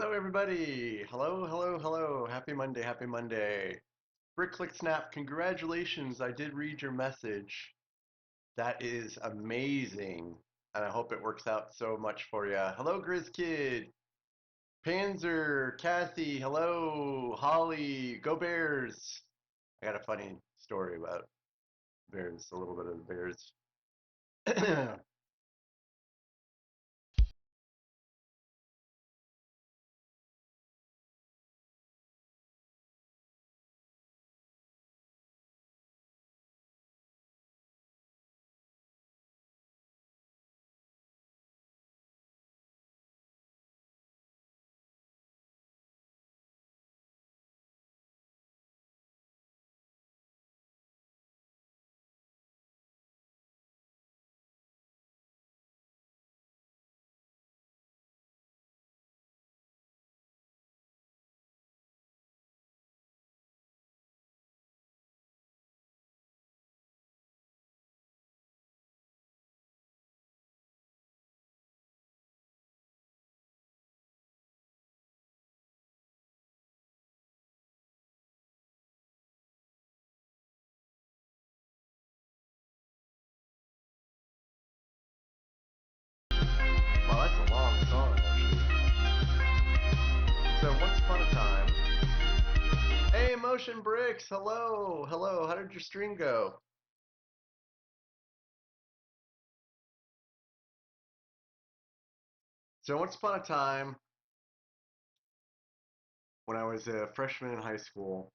Hello, everybody. Hello, hello, hello. Happy Monday, happy Monday. Brick Click Snap, congratulations. I did read your message. That is amazing. And I hope it works out so much for you. Hello, Grizz Kid. Panzer, Kathy, hello. Holly, go Bears. I got a funny story about Bears, a little bit of the Bears. Wow, that's a long song, actually. So, once upon a time. Hey, Motion Bricks, hello, hello. How did your stream go? So once upon a time, when I was a freshman in high school,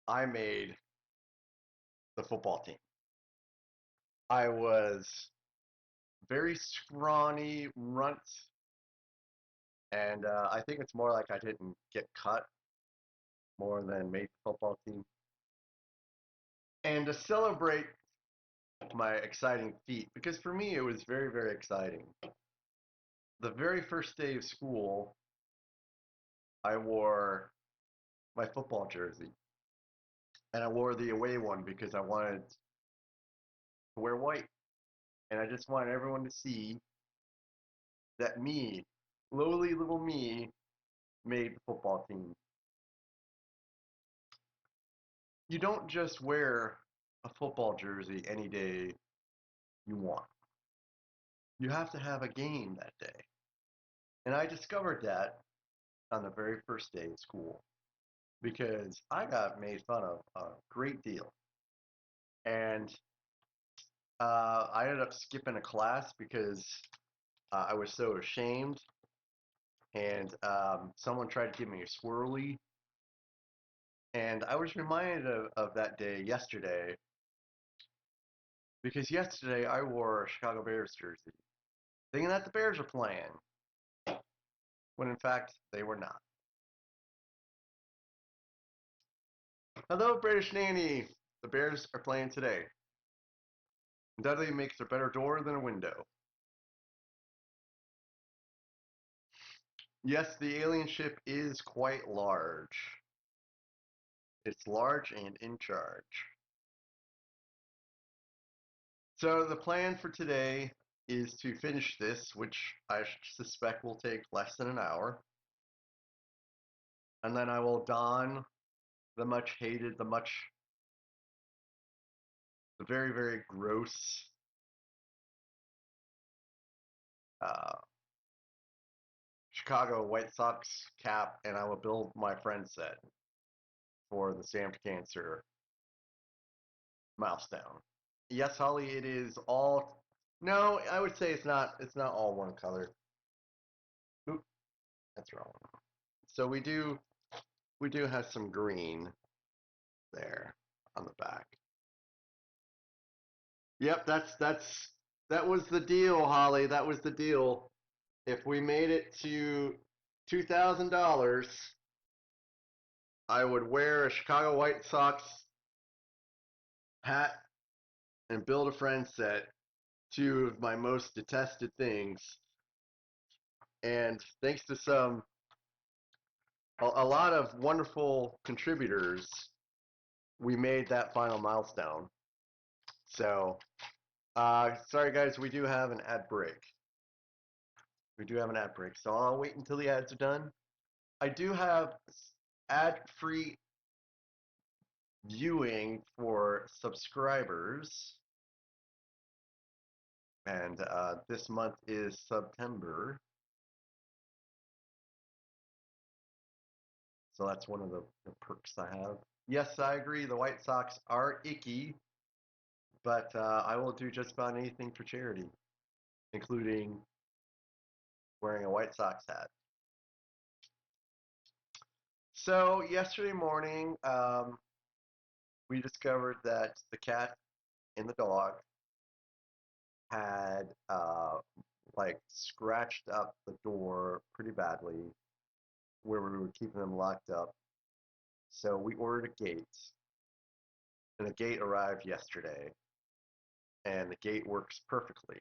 I made the football team. I was very scrawny runt, and I think it's more like I didn't get cut more than made the football team. And to celebrate my exciting feat, because for me it was very, very exciting. The very first day of school, I wore my football jersey, and I wore the away one because I wanted to wear white. And I just wanted everyone to see that me, lowly little me, made the football team. You don't just wear a football jersey any day you want. You have to have a game that day. And I discovered that on the very first day of school because I got made fun of a great deal. And I ended up skipping a class because I was so ashamed. And someone tried to give me a swirly. And I was reminded of that day yesterday because yesterday I wore a Chicago Bears jersey, thinking that the Bears were playing, when in fact they were not. Hello, British Nanny! The Bears are playing today. Undoubtedly makes a better door than a window. Yes, the alien ship is quite large. It's large and in charge. So the plan for today is to finish this, which I suspect will take less than an hour. And then I will don the much hated, the very, very gross uh, Chicago White Sox cap, and I will build my friend set for the Stamped Cancer Milestone. Yes, Holly, it is all. No, I would say it's not. It's not all one color. Oop, that's wrong. So we do have some green there on the back. Yep, that was the deal, Holly. That was the deal. If we made it to $2,000, I would wear a Chicago White Sox hat and build a friend set, two of my most detested things. And thanks to a lot of wonderful contributors, we made that final milestone. So, sorry guys, we do have an ad break. We do have an ad break, so I'll wait until the ads are done. I do have ad-free viewing for subscribers, and this month is September, so that's one of the perks I have. Yes, I agree, the White Sox are icky, but I will do just about anything for charity, including wearing a White Sox hat. So yesterday morning, we discovered that the cat and the dog had like scratched up the door pretty badly where we were keeping them locked up. So we ordered a gate, and the gate arrived yesterday, and the gate works perfectly.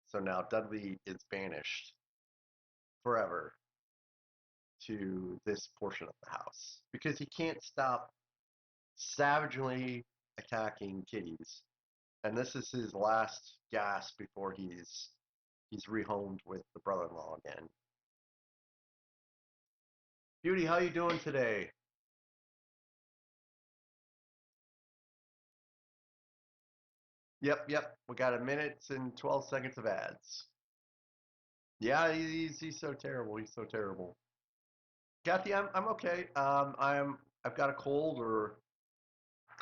So now Dudley is banished forever to this portion of the house because he can't stop savagely attacking kitties. And this is his last gasp before he's rehomed with the brother-in-law again. Beauty, how you doing today? Yep. We got a minute and 12 seconds of ads. Yeah, he's so terrible. He's so terrible. Kathy, I'm okay. I've got a cold or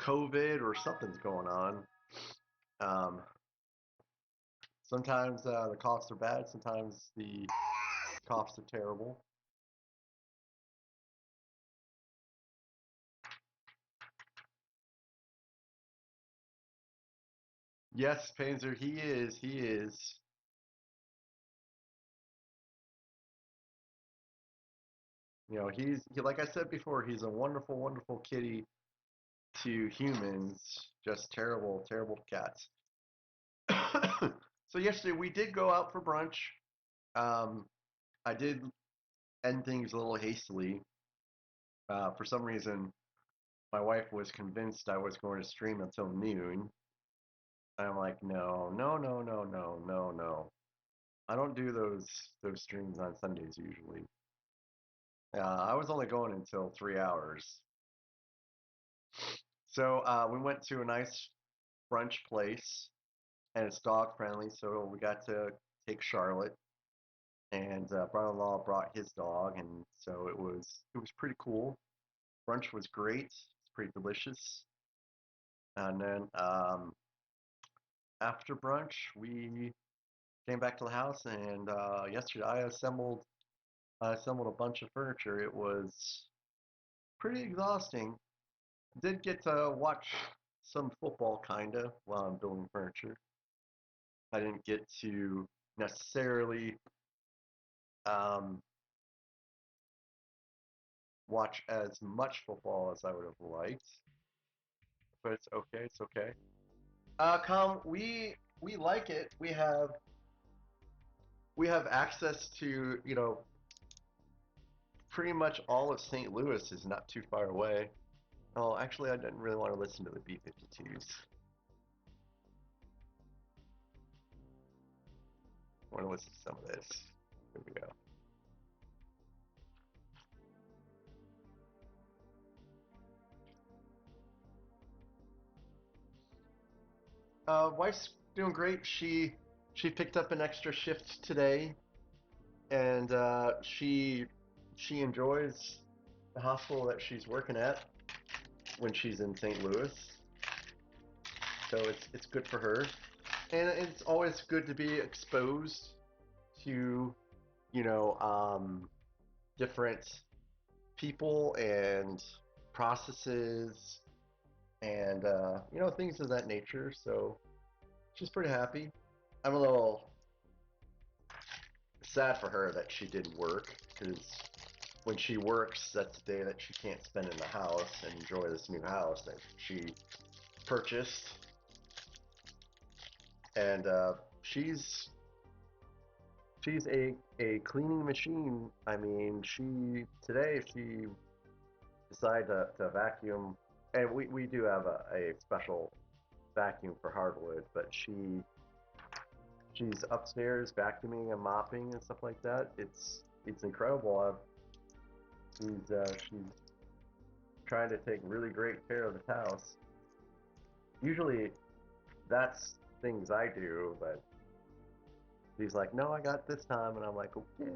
COVID or something's going on. Um, sometimes the coughs are bad. Sometimes the coughs are terrible. Yes, Panzer, he is. He is. You know, like I said before, he's a wonderful, wonderful kitty to humans, just terrible, terrible to cats. So yesterday we did go out for brunch. Um, I did end things a little hastily. For some reason, my wife was convinced I was going to stream until noon. I'm like, no. I don't do those streams on Sundays usually. I was only going until 3 hours. So we went to a nice brunch place, and it's dog friendly. So we got to take Charlotte, and brother-in-law brought his dog, and so it was pretty cool. Brunch was great. It's pretty delicious. And then after brunch, we came back to the house, and yesterday I assembled a bunch of furniture. It was pretty exhausting. Did get to watch some football kinda while I'm building furniture. I didn't get to necessarily um, watch as much football as I would have liked, but it's okay. It's okay. We like it. We have access to pretty much all of St. Louis is not too far away. Oh, actually, I didn't really want to listen to the B-52s. I want to listen to some of this. Here we go. Wife's doing great. She picked up an extra shift today, and she enjoys the hospital that she's working at when she's in St. Louis. So it's good for her, and it's always good to be exposed to you know different people and processes and things of that nature. So she's pretty happy. I'm a little sad for her that she didn't work because when she works, that's the day that she can't spend in the house and enjoy this new house that she purchased. And she's a cleaning machine. I mean, she decided to vacuum, and we do have a special vacuum for hardwood, but she she's upstairs vacuuming and mopping and stuff like that. It's incredible. She's trying to take really great care of the house. Usually, that's things I do, but she's like, no, I got this time, and I'm like, okay.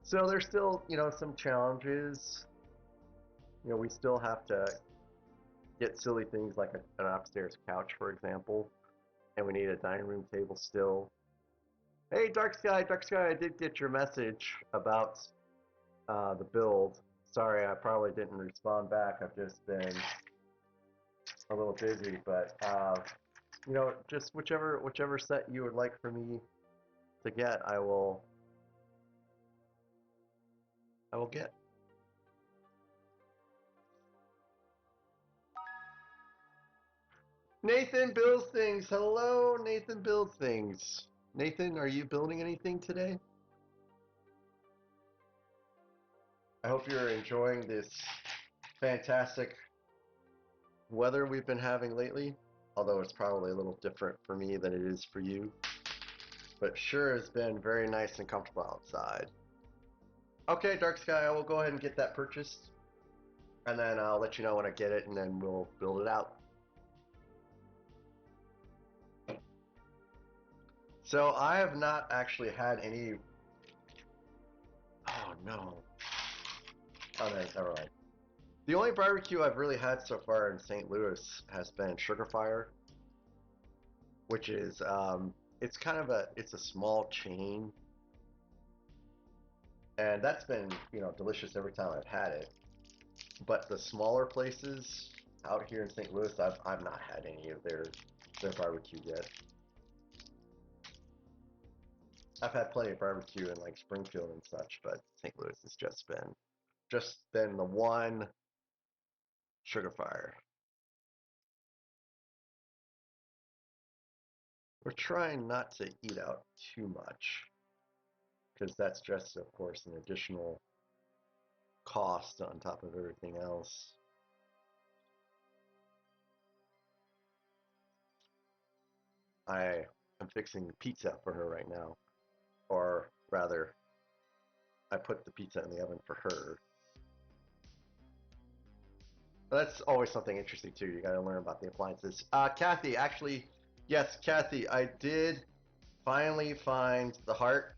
So there's still, some challenges. We still have to get silly things like an upstairs couch, for example, and we need a dining room table still. Hey, Dark Sky, I did get your message about the build. Sorry, I probably didn't respond back. I've just been a little busy, but just whichever set you would like for me to get, I will get. Nathan builds things. Hello, Nathan builds things. Nathan, are you building anything today? I hope you're enjoying this fantastic weather we've been having lately, although it's probably a little different for me than it is for you. But sure has been very nice and comfortable outside. Okay, Dark Sky, I will go ahead and get that purchased, and then I'll let you know when I get it, and then we'll build it out. So I have not actually had any... Oh, no. Oh, no, never mind. The only barbecue I've really had so far in St. Louis has been Sugar Fire, which is, it's kind of it's a small chain, and that's been, delicious every time I've had it. But the smaller places out here in St. Louis, I've not had any of their barbecue yet. I've had plenty of barbecue in like Springfield and such, but St. Louis has just been the one Sugar Fire. We're trying not to eat out too much, because that's just, of course, an additional cost on top of everything else. I am fixing pizza for her right now, or rather, I put the pizza in the oven for her. But that's always something interesting too. You got to learn about the appliances. Kathy, actually, yes, Kathy, I did finally find the heart.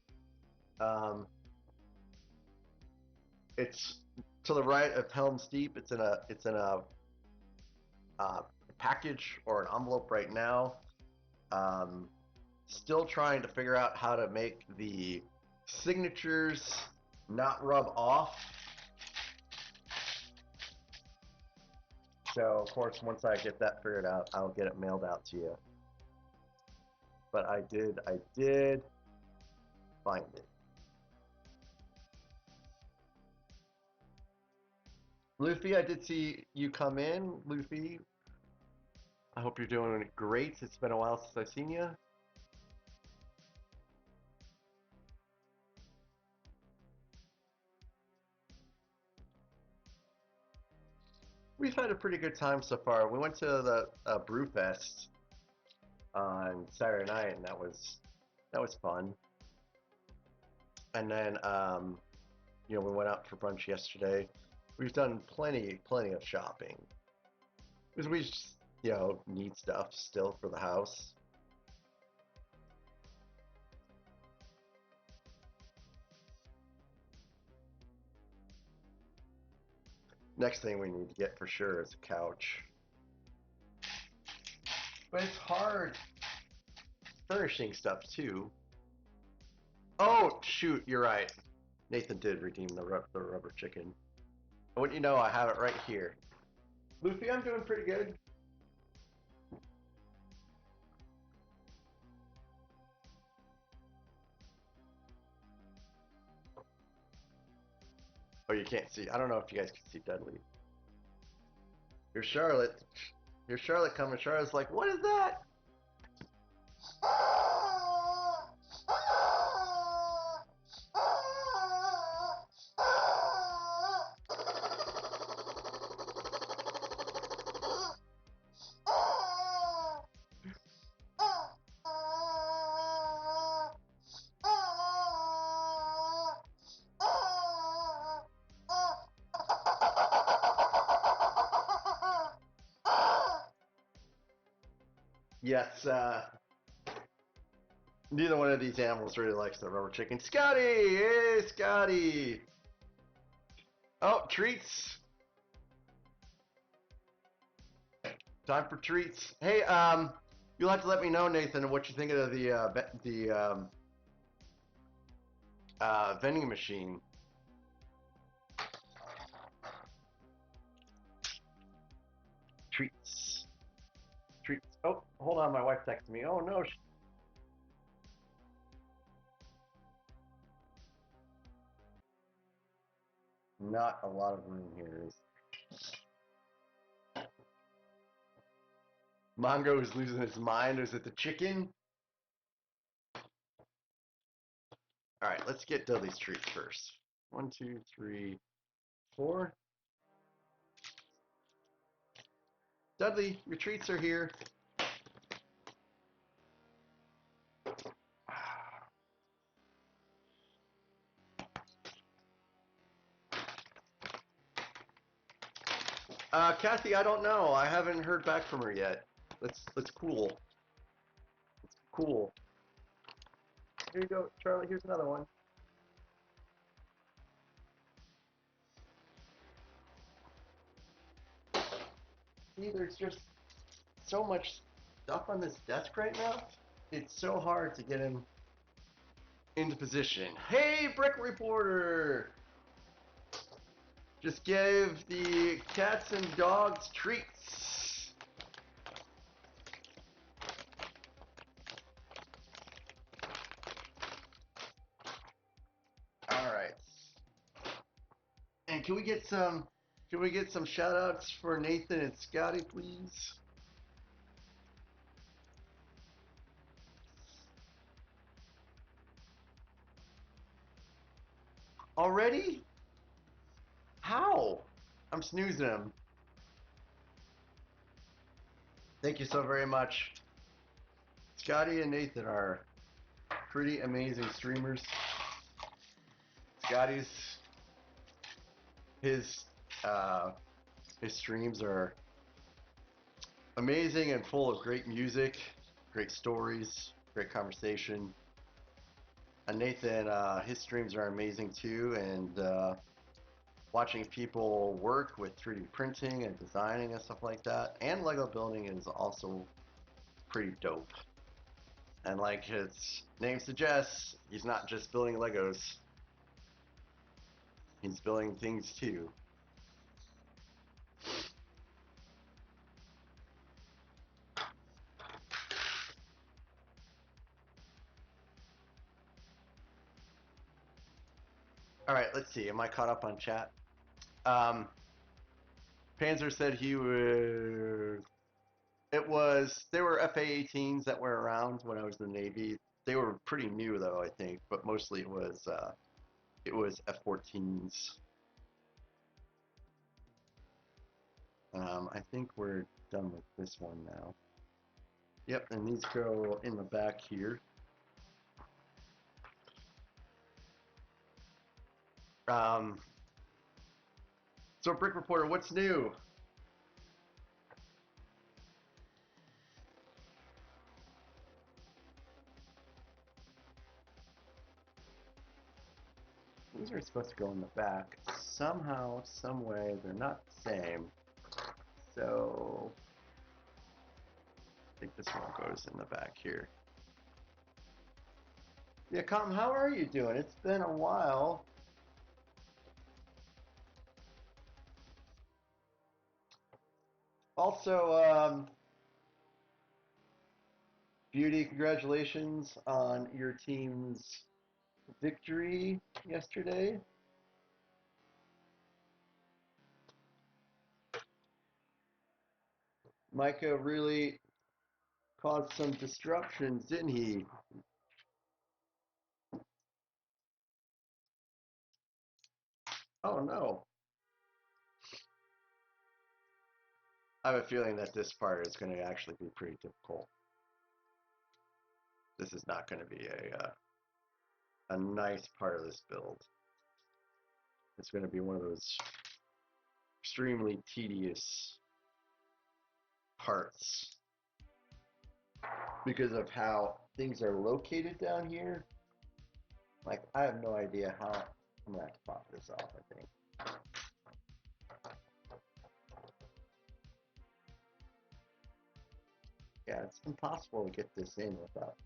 It's to the right of Helm's Deep. It's in a package or an envelope right now. Still trying to figure out how to make the signatures not rub off. So, of course, once I get that figured out, I'll get it mailed out to you. But I did find it. Luffy, I did see you come in. Luffy, I hope you're doing great. It's been a while since I've seen you. We've had a pretty good time so far. We went to the Brewfest on Saturday night, and that was fun. And then we went out for brunch yesterday. We've done plenty of shopping because we just need stuff still for the house. Next thing we need to get for sure is a couch. But it's hard furnishing stuff too. Oh shoot, you're right. Nathan did redeem the rubber chicken. I want you to know I have it right here. Luffy, I'm doing pretty good. Oh, you can't see. I don't know if you guys can see Dudley. Here's Charlotte. Here's Charlotte coming. Charlotte's like, what is that? Yes, neither one of these animals really likes the rubber chicken. Scotty! Hey, Scotty! Oh, treats! Time for treats. Hey, you'll have to let me know, Nathan, what you think of the vending machine. Treats. Treats. Oh, hold on, my wife texted me. Oh no. Not a lot of room here. Mongo is losing his mind. Is it the chicken? Alright, let's get Dudley's treats first. 1, 2, 3, 4. Dudley, your treats are here. Kathy, I don't know. I haven't heard back from her yet. Let's cool. Let's cool. Here you go, Charlie. Here's another one. See, there's just so much stuff on this desk right now. It's so hard to get him into position. Hey, Brick Reporter! Just gave the cats and dogs treats. All right. And can we get some shout outs for Nathan and Scotty, please? Already? How? I'm snoozing him. Thank you so very much. Scotty and Nathan are pretty amazing streamers. Scotty's his streams are amazing and full of great music, great stories, great conversation. And Nathan, his streams are amazing too, and watching people work with 3D printing and designing and stuff like that, and Lego building is also pretty dope. And like his name suggests, he's not just building Legos, he's building things too. Alright, let's see, am I caught up on chat? Panzer said he would... They were FA-18s that were around when I was in the Navy. They were pretty new though, I think, but mostly it was F-14s. I think we're done with this one now. Yep, and these go in the back here. So Brick Reporter, what's new? These are supposed to go in the back. Somehow, some way, they're not the same. So I think this one goes in the back here. Yeah, Com, how are you doing? It's been a while. Also, Beauty, congratulations on your team's victory yesterday. Micah really caused some disruptions, didn't he? Oh no. I have a feeling that this part is going to actually be pretty difficult. This is not going to be a nice part of this build. It's going to be one of those extremely tedious parts. because of how things are located down here. Like, I have no idea how. I'm gonna have to pop this off, I think. Yeah, it's impossible to get this in without.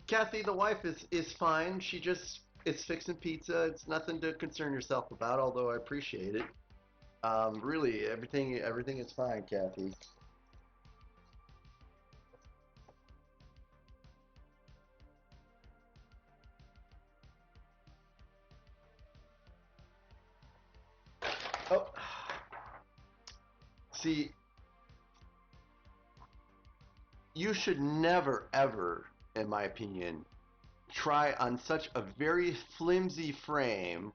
Kathy, the wife, is fine. She just is fixing pizza. It's nothing to concern yourself about, although I appreciate it. Really, everything is fine, Kathy. Oh, see, you should never, ever, in my opinion, try on such a very flimsy frame.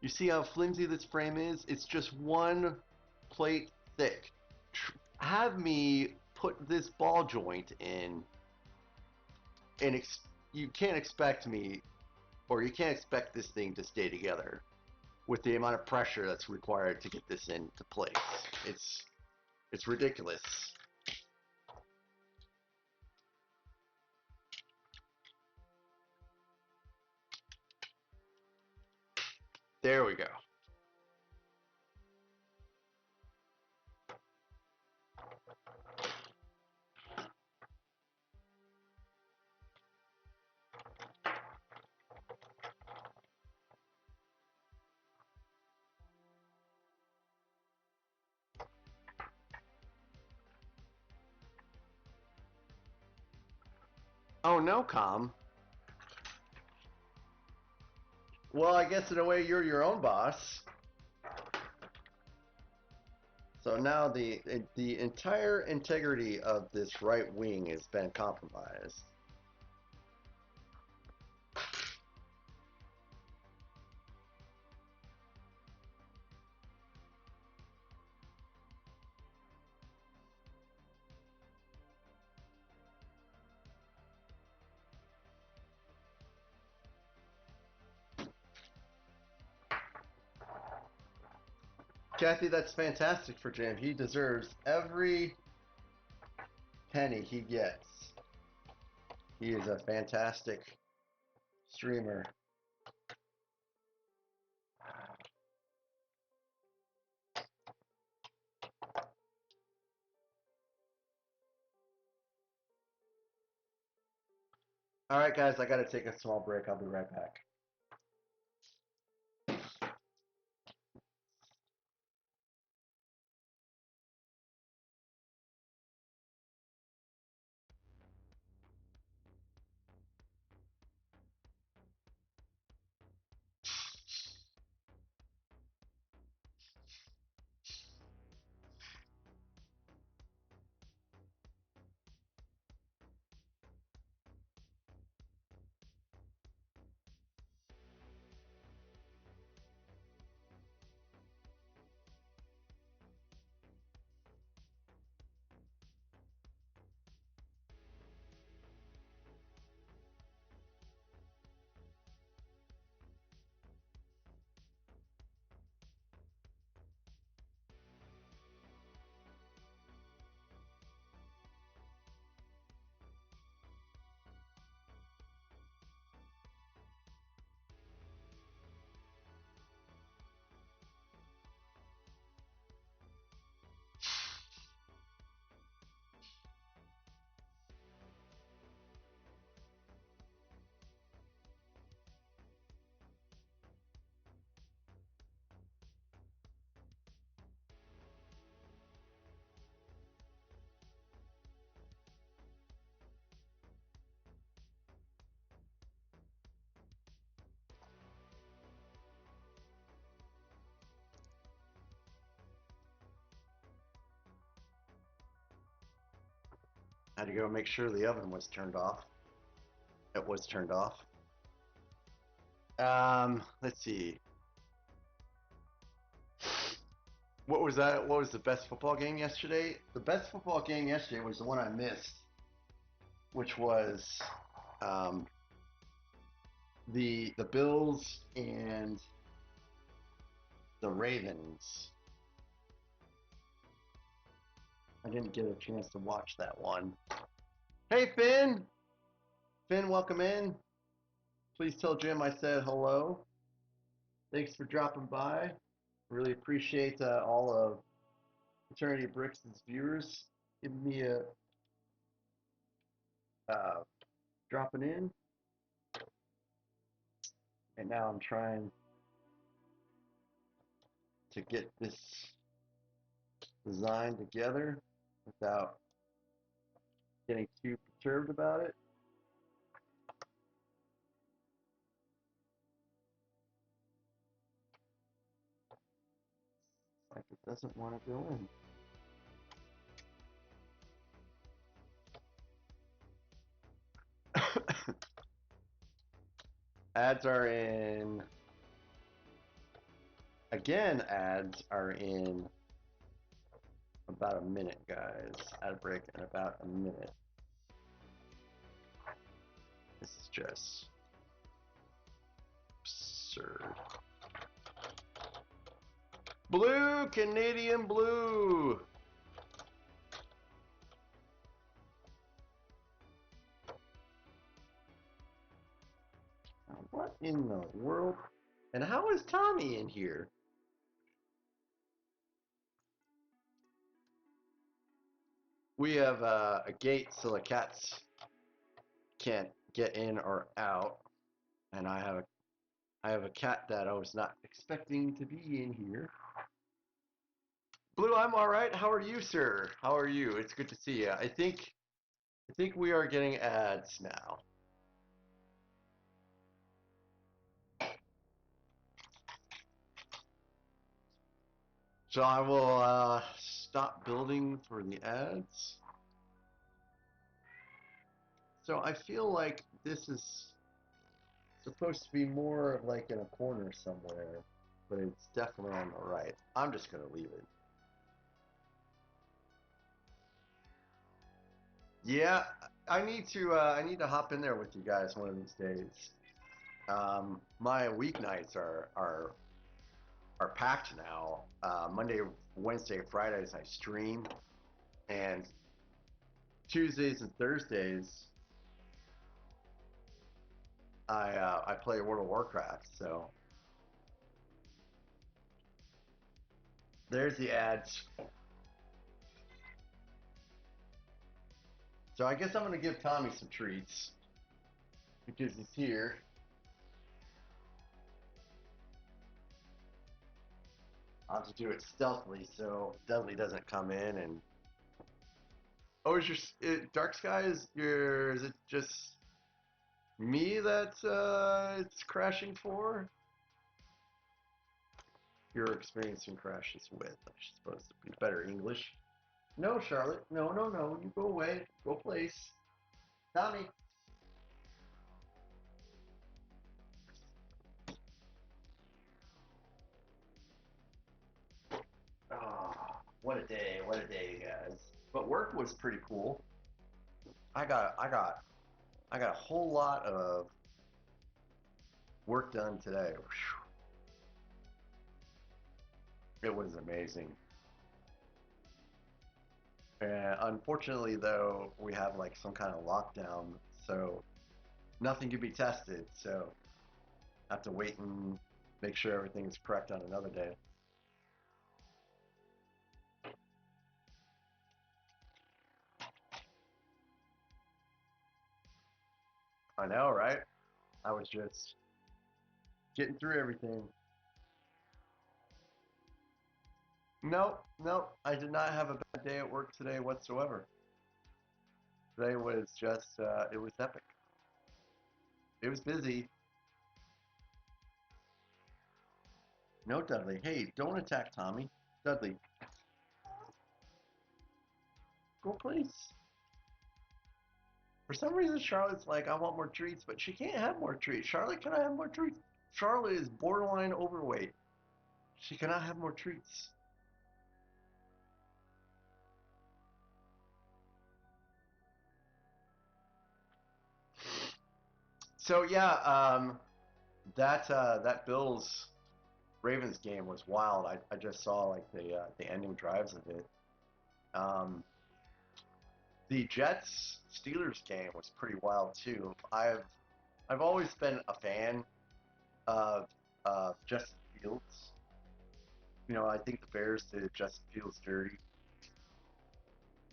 You see how flimsy this frame is? It's just one plate thick. Have me put this ball joint in, and you can't expect me, or you can't expect this thing to stay together with the amount of pressure that's required to get this into place. It's ridiculous. There we go. Oh no, Com. Well, I guess in a way you're your own boss. So now the entire integrity of this right wing has been compromised. Kathy, that's fantastic for Jim. He deserves every penny he gets. He is a fantastic streamer. All right, guys, I got to take a small break. I'll be right back. Had to go make sure the oven was turned off. It was turned off. Let's see. What was that? What was the best football game yesterday? The best football game yesterday was the one I missed, which was um, the Bills and the Ravens. I didn't get a chance to watch that one. Hey, Finn! Finn, welcome in. Please tell Jim I said hello. Thanks for dropping by. Really appreciate all of Eternity Bricks' viewers giving me a dropping in. And now I'm trying to get this design together without getting too perturbed about it. Like it doesn't want to go in. Ads are in. Again, ads are in about a minute, guys. Ad break in about a minute. This is just absurd. Blue, Canadian blue. What in the world? And how is Tommy in here? We have a gate so the cats can't get in or out, and I have a cat that I was not expecting to be in here. Blue, I'm all right. How are you, sir? How are you? It's good to see you. I think we are getting ads now. So I will stop building for the ads. So I feel like this is supposed to be more like in a corner somewhere, but it's definitely on the right. I'm just gonna leave it. Yeah, I need to hop in there with you guys one of these days. My weeknights are packed now. Monday, Wednesday, Fridays I stream, and Tuesdays and Thursdays I play World of Warcraft. So there's the ads. So I guess I'm gonna give Tommy some treats because he's here. I'll have to do it stealthily so Dudley doesn't come in and. Oh, is Dark Sky? Is it just me that it's crashing for? You're experiencing crashes with. I suppose to be better English. No, Charlotte. No, no, no. You go away. Go place. Tommy. Oh, what a day. What a day, guys. But work was pretty cool. I got a whole lot of work done today. It was amazing. And unfortunately, though, we have like some kind of lockdown, so nothing can be tested. So I have to wait and make sure everything is correct on another day. I know, right? I was just getting through everything. Nope, nope. I did not have a bad day at work today whatsoever. Today was just, it was epic. It was busy. No, Dudley. Hey, don't attack Tommy. Dudley. Go place. For some reason, Charlotte's like, I want more treats, but she can't have more treats. Charlotte, can I have more treats? Charlotte is borderline overweight. She cannot have more treats. So yeah, That Bills Ravens game was wild. I just saw like the ending drives of it. Um, the Jets Steelers game was pretty wild too. I've always been a fan of Justin Fields. You know, I think the Bears did Justin Fields dirty,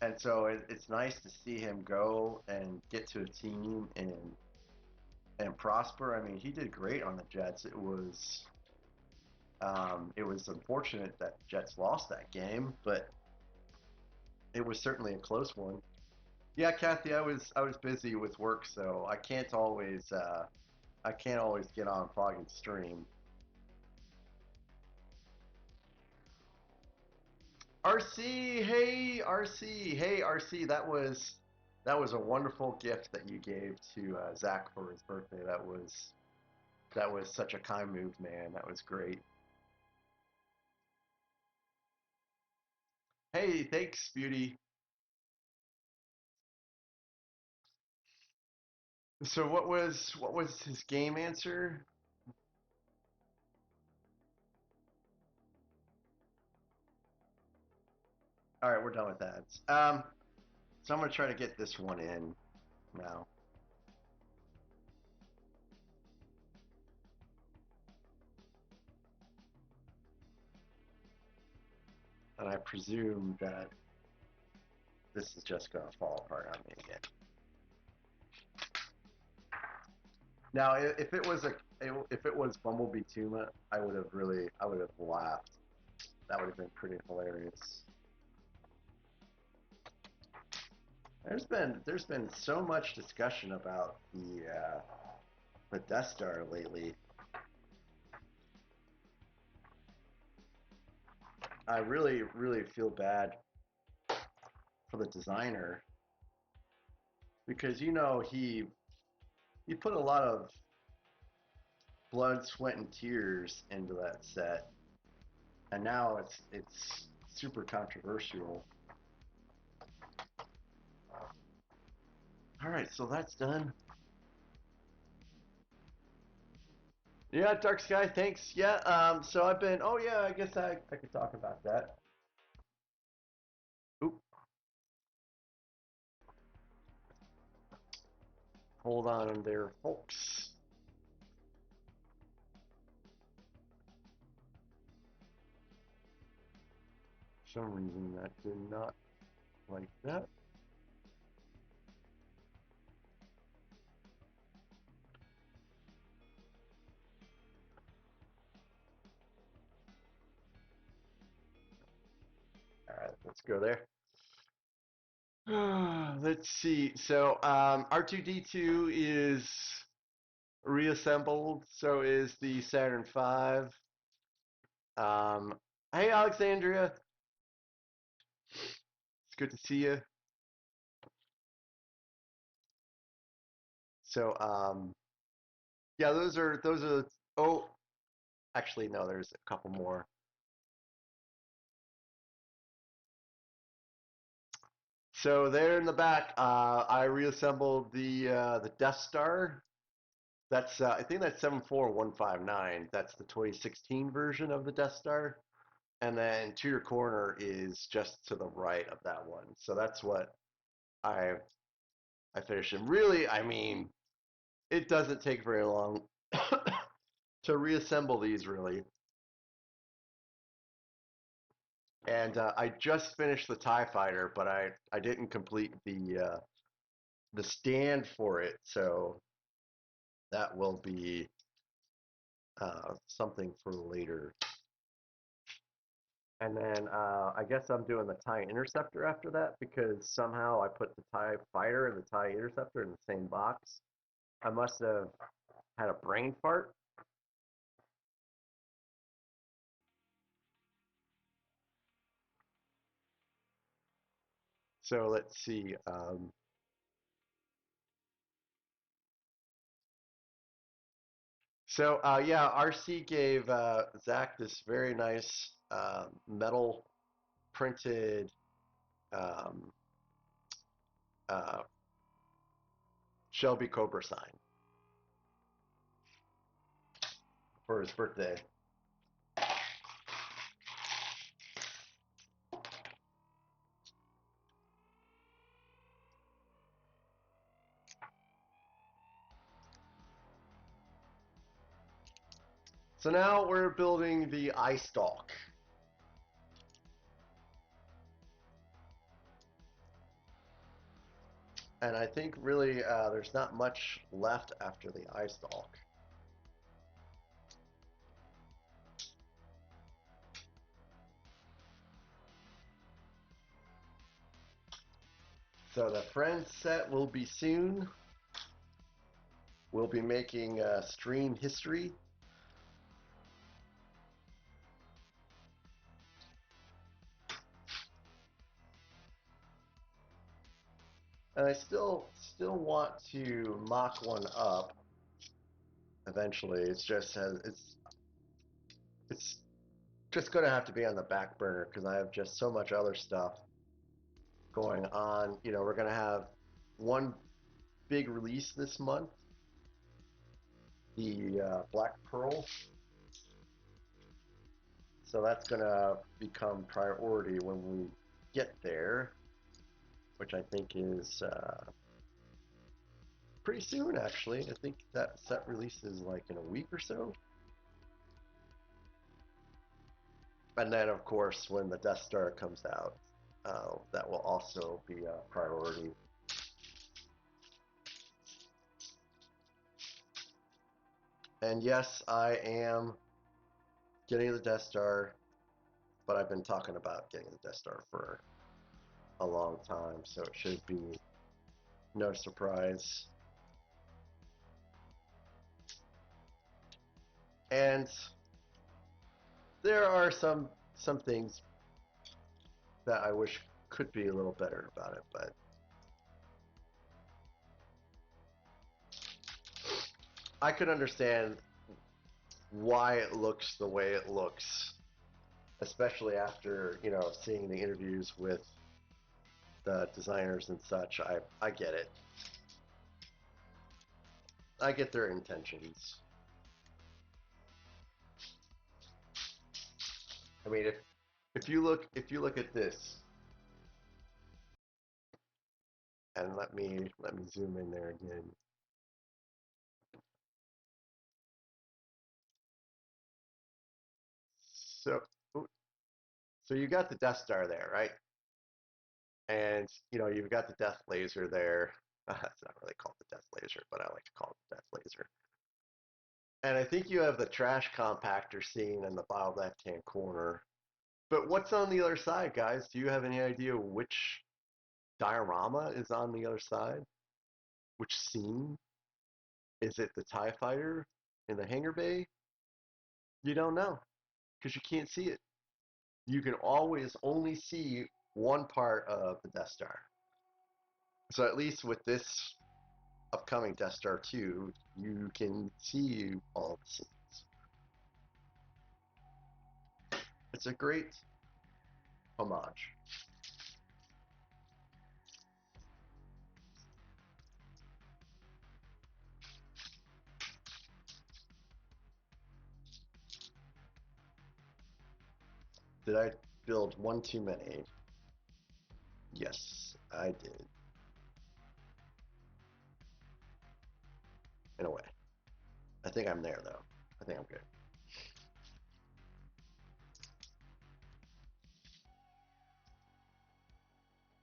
and so it's nice to see him go and get to a team and prosper. I mean, he did great on the Jets. It was unfortunate that the Jets lost that game, but it was certainly a close one. Yeah, Kathy, I was busy with work, so I can't always get on Fog and Stream. RC, hey RC, hey RC, that was a wonderful gift that you gave to Zach for his birthday. That was such a kind move, man. That was great. Hey, thanks, Beauty. So what was his game answer? All right, we're done with that. So I'm gonna try to get this one in now, and I presume that this is just gonna fall apart on me again. Now, if it was Bumblebee Tuma, I would have laughed. That would have been pretty hilarious. There's been so much discussion about the Death Star lately. I really feel bad for the designer because he put a lot of blood, sweat, and tears into that set, and now it's super controversial. All right, so that's done. Yeah, Dark Sky, thanks. Yeah, so I've been. Oh yeah, I guess I could talk about that. Oop, hold on there, folks. For some reason that did not like that. All right, let's go there. Let's see. So R2D2 is reassembled. So is the Saturn V. Hey Alexandria, it's good to see you. So yeah, those are. Oh, actually no, there's a couple more. So there in the back, I reassembled the Death Star. That's I think that's 74159. That's the 2016 version of the Death Star. And then to your corner is just to the right of that one. So that's what I I finished. And really, I mean, it doesn't take very long to reassemble these really. And I just finished the Tie Fighter, but I didn't complete the stand for it. So that will be something for later. And then I guess I'm doing the TIE Interceptor after that because somehow I put the TIE Fighter and the TIE Interceptor in the same box. I must have had a brain fart. So let's see. Yeah, RC gave Zach this very nice metal printed um, uh, Shelby Cobra sign. for his birthday. So now we're building the eye stalk. And I think really there's not much left after the eye stalk. So the friend set will be soon. We'll be making stream history. And I still want to mock one up eventually. It's just it's just going to have to be on the back burner because I have just so much other stuff going on. You know, we're going to have one big release this month, the Black Pearl. So that's going to become priority when we get there, which I think is pretty soon, actually. I think that set releases like in a week or so. And then, of course, when the Death Star comes out, that will also be a priority. And yes, I am getting the Death Star, but I've been talking about getting the Death Star for a long time, so it should be no surprise. And there are some things that I wish could be a little better about it, but I could understand why it looks the way it looks, especially after, you know, seeing the interviews with the designers and such. I get it. I get their intentions. I mean, if you look at this, and let me zoom in there again. So you got the Death Star there, right? And you know, you've got the Death Laser there. It's not really called the Death Laser, but I like to call it the Death Laser. And I think you have the trash compactor scene in the bottom left-hand corner. But what's on the other side, guys? Do you have any idea which diorama is on the other side? Which scene? Is it the TIE fighter in the hangar bay? You don't know because you can't see it. You can always only see one part of the Death Star. So at least with this upcoming Death Star 2, you can see all the scenes. It's a great homage. Did I build one too many? Yes, I did. In a way. I think I'm there, though. I think I'm good.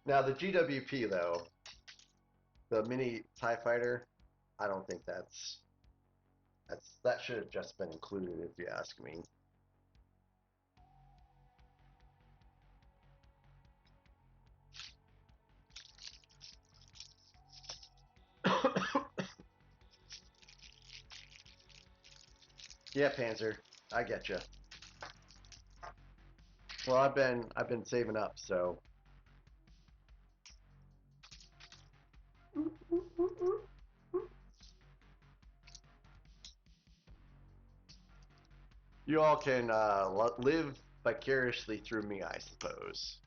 Now, the GWP, though, the mini TIE fighter, I don't think that should have just been included, if you ask me. Yeah, Panzer, I get you. Well, I've been saving up, so. You all can live vicariously through me, I suppose.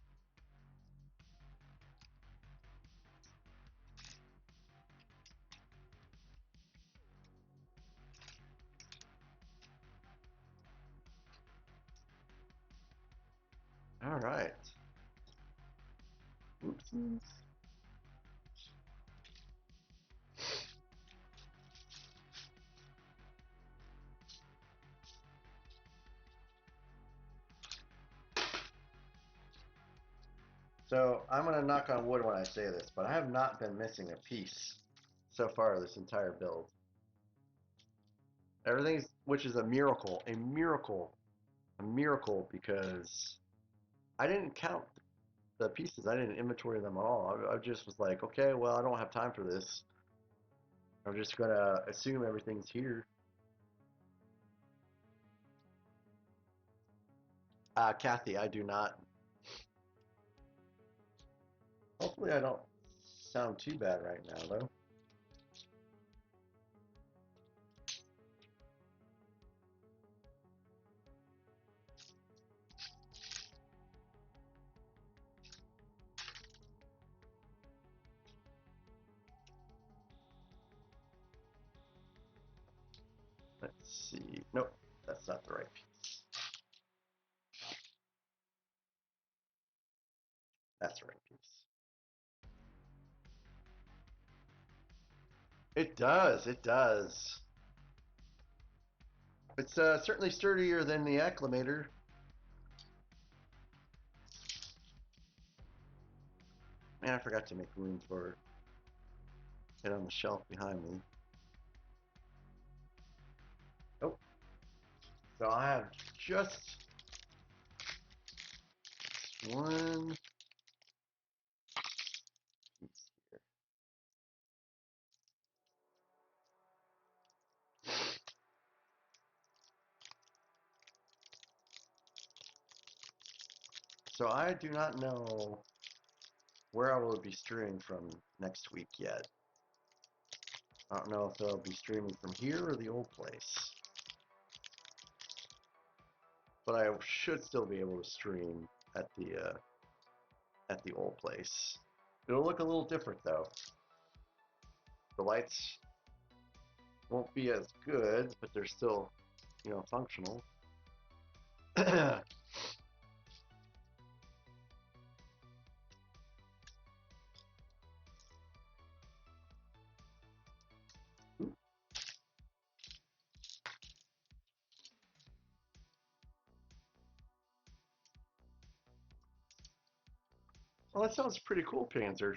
Alright. Oopsies. So, I'm going to knock on wood when I say this, but I have not been missing a piece so far this entire build. Everything's, which is a miracle, because I didn't count the pieces. I didn't inventory them at all. I just was like, okay, well, I don't have time for this. I'm just going to assume everything's here. Kathy, I do not. Hopefully I don't sound too bad right now, though. Let's see. Nope, that's not the right piece. That's the right piece. It does, it does. It's certainly sturdier than the acclimator. Man, I forgot to make room for it on the shelf behind me. Oh, so I have just one piece here. So I do not know where I will be streaming from next week yet. I don't know if I'll be streaming from here or the old place. But I should still be able to stream at the old place. It'll look a little different though. The lights won't be as good, but they're still, you know, functional. Well, that sounds pretty cool, Panzer.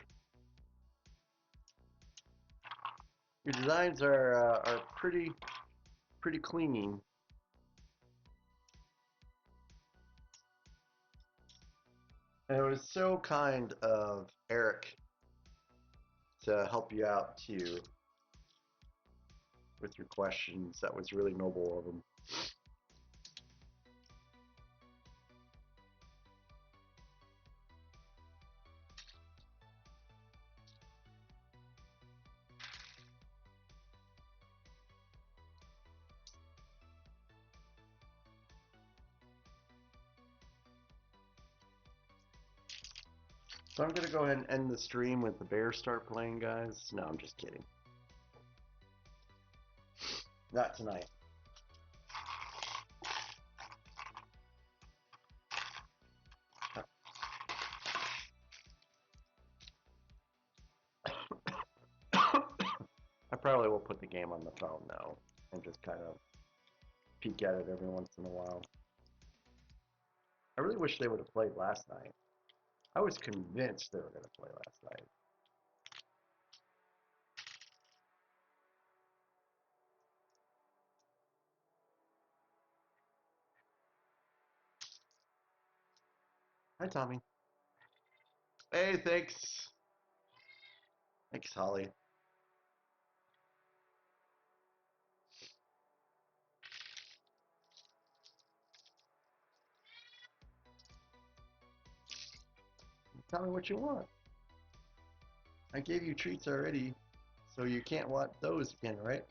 Your designs are pretty clean. And it was so kind of Eric to help you out too with your questions. That was really noble of him. So I'm going to go ahead and end the stream with the bears start playing, guys. No, I'm just kidding. Not tonight. I probably will put the game on the phone, though, and just kind of peek at it every once in a while. I really wish they would have played last night. I was convinced they were going to play last night. Hi, Tommy. Hey, thanks. Thanks, Holly. Tell me what you want. I gave you treats already, so you can't want those again, right?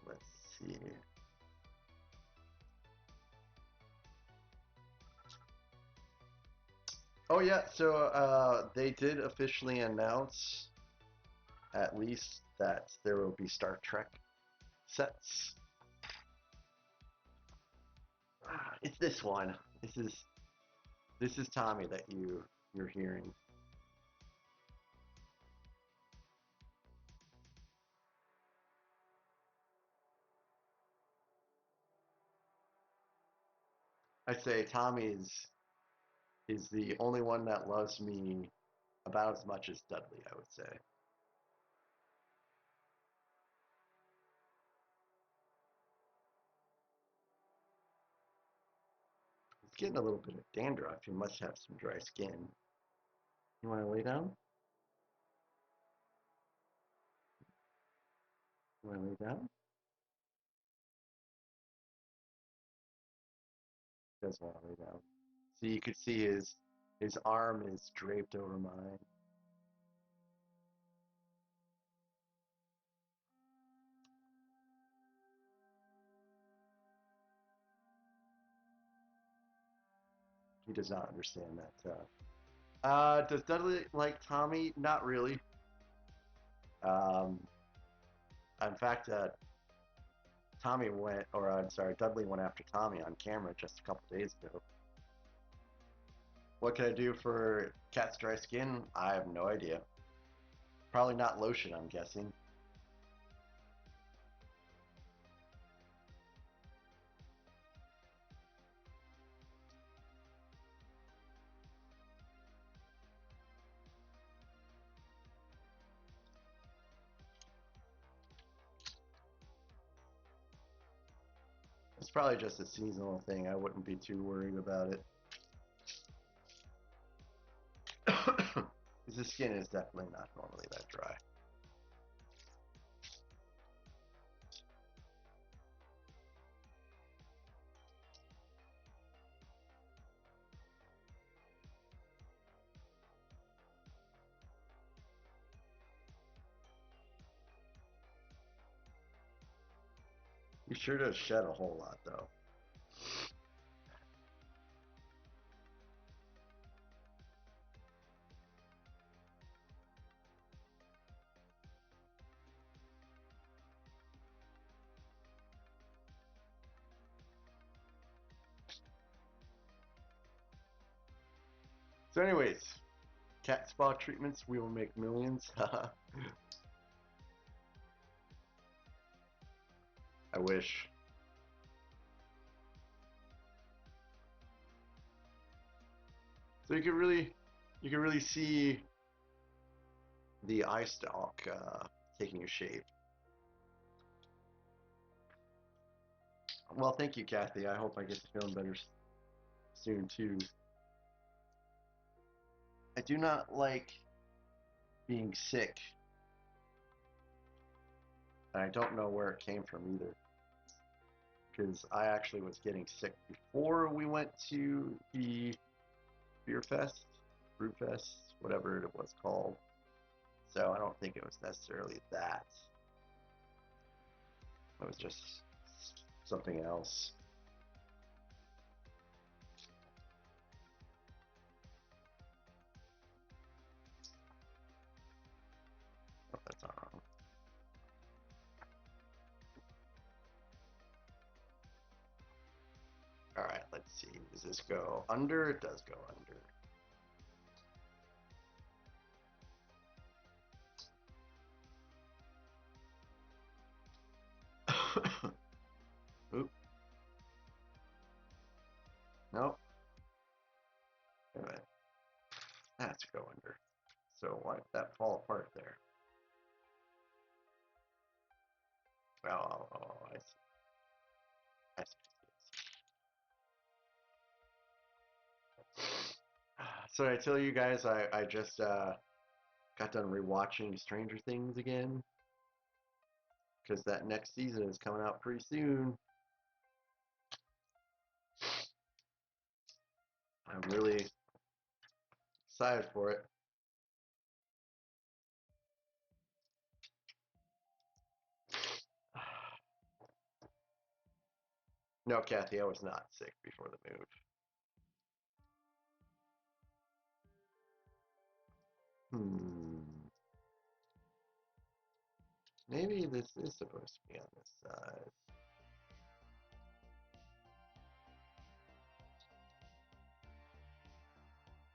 Let's see. Oh yeah, so they did officially announce at least that there will be Star Trek sets. It's this one. This is Tommy that you're hearing. I'd say Tommy is the only one that loves me about as much as Dudley, I would say. He's getting a little bit of dandruff. He must have some dry skin. You want to lay down? You want to lay down? He doesn't want to lay down. So you could see his arm is draped over mine. He does not understand that. Does Dudley like Tommy? Not really. Um, in fact, Dudley went after Tommy on camera just a couple days ago. What can I do for cat's dry skin? I have no idea. Probably not lotion, I'm guessing. It's probably just a seasonal thing. I wouldn't be too worried about it. Because the skin is definitely not normally that dry. He sure does shed a whole lot, though. So anyways, cat spa treatments, we will make millions. I wish. So you can really see the eye stalk taking shape. Well, thank you, Kathy. I hope I get to feeling better soon too. I do not like being sick, and I don't know where it came from either. Because I actually was getting sick before we went to the beer fest, brew fest, whatever it was called. So I don't think it was necessarily that. It was just something else. Oh, that's not wrong. All right, let's see. Does this go under? It does go under. Oop. Nope. Wait a minute. That's go under. So why did that fall apart there? Oh, I see. I see. So I tell you guys, I just got done rewatching Stranger Things again because that next season is coming out pretty soon. I'm really excited for it. No, Kathy, I was not sick before the move. Hmm. Maybe this is supposed to be on this side.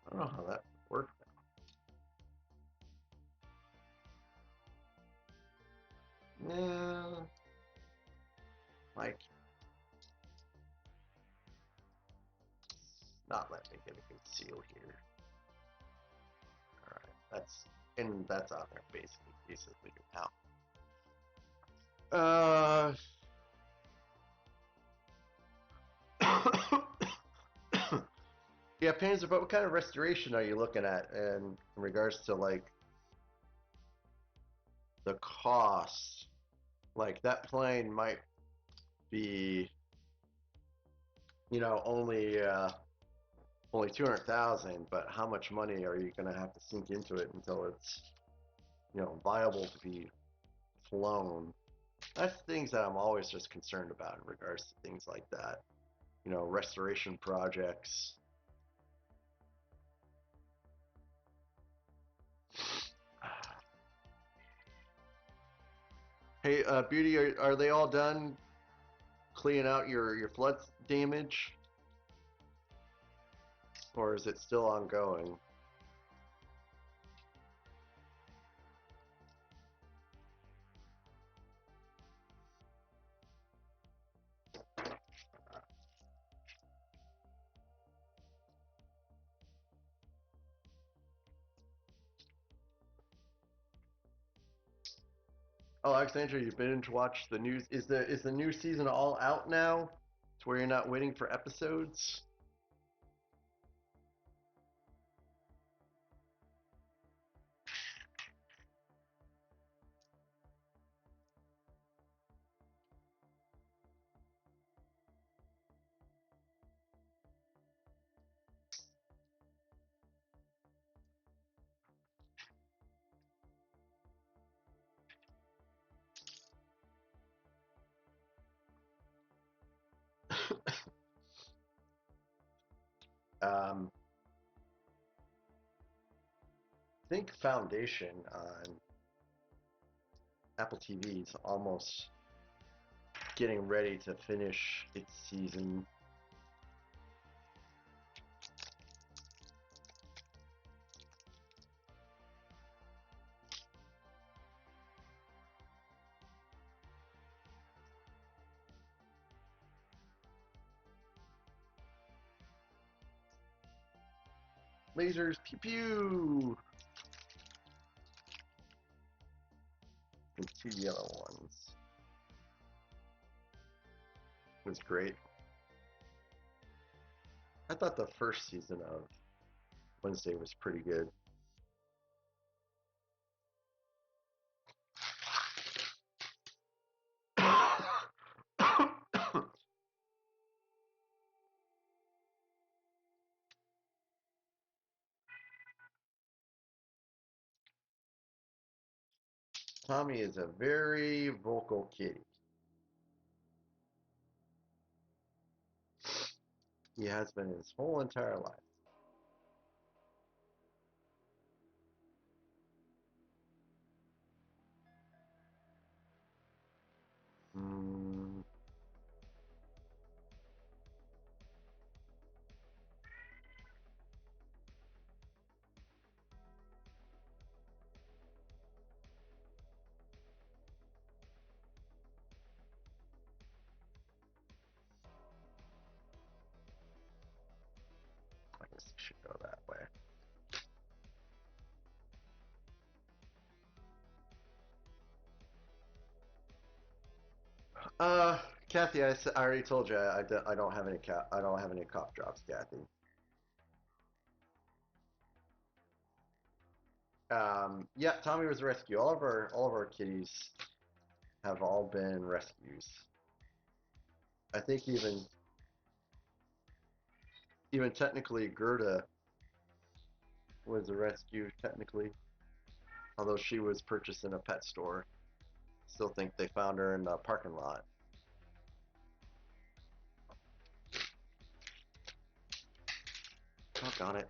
I don't know how that worked. Yeah, like not let me get a good seal here. All right, that's on there basically now. Yeah, Panzer, but what kind of restoration are you looking at in regards to like the cost? Like that plane might be, only 200,000, but how much money are you going to have to sink into it until it's, viable to be flown? That's things that I'm always just concerned about in regards to things like that. Restoration projects. Hey, Beauty, are they all done cleaning out your flood damage? Or is it still ongoing? Oh, Alexandra, you've been to watch the news. Is the new season all out now? To where you're not waiting for episodes? I think Foundation on Apple TV is almost getting ready to finish its season. Lasers, pew pew! And 2 yellow ones. It was great. I thought the first season of Wednesday was pretty good. Tommy is a very vocal kitty. He has been his whole entire life. Mm. I guess it should go that way. Kathy, I already told you I don't have any I don't have any cough drops, Kathy. Yeah, Tommy was a rescue. All of our kitties have all been rescues. I think even technically Gerda was a rescue technically, although she was purchased in a pet store. Still think they found her in the parking lot. Doggone it.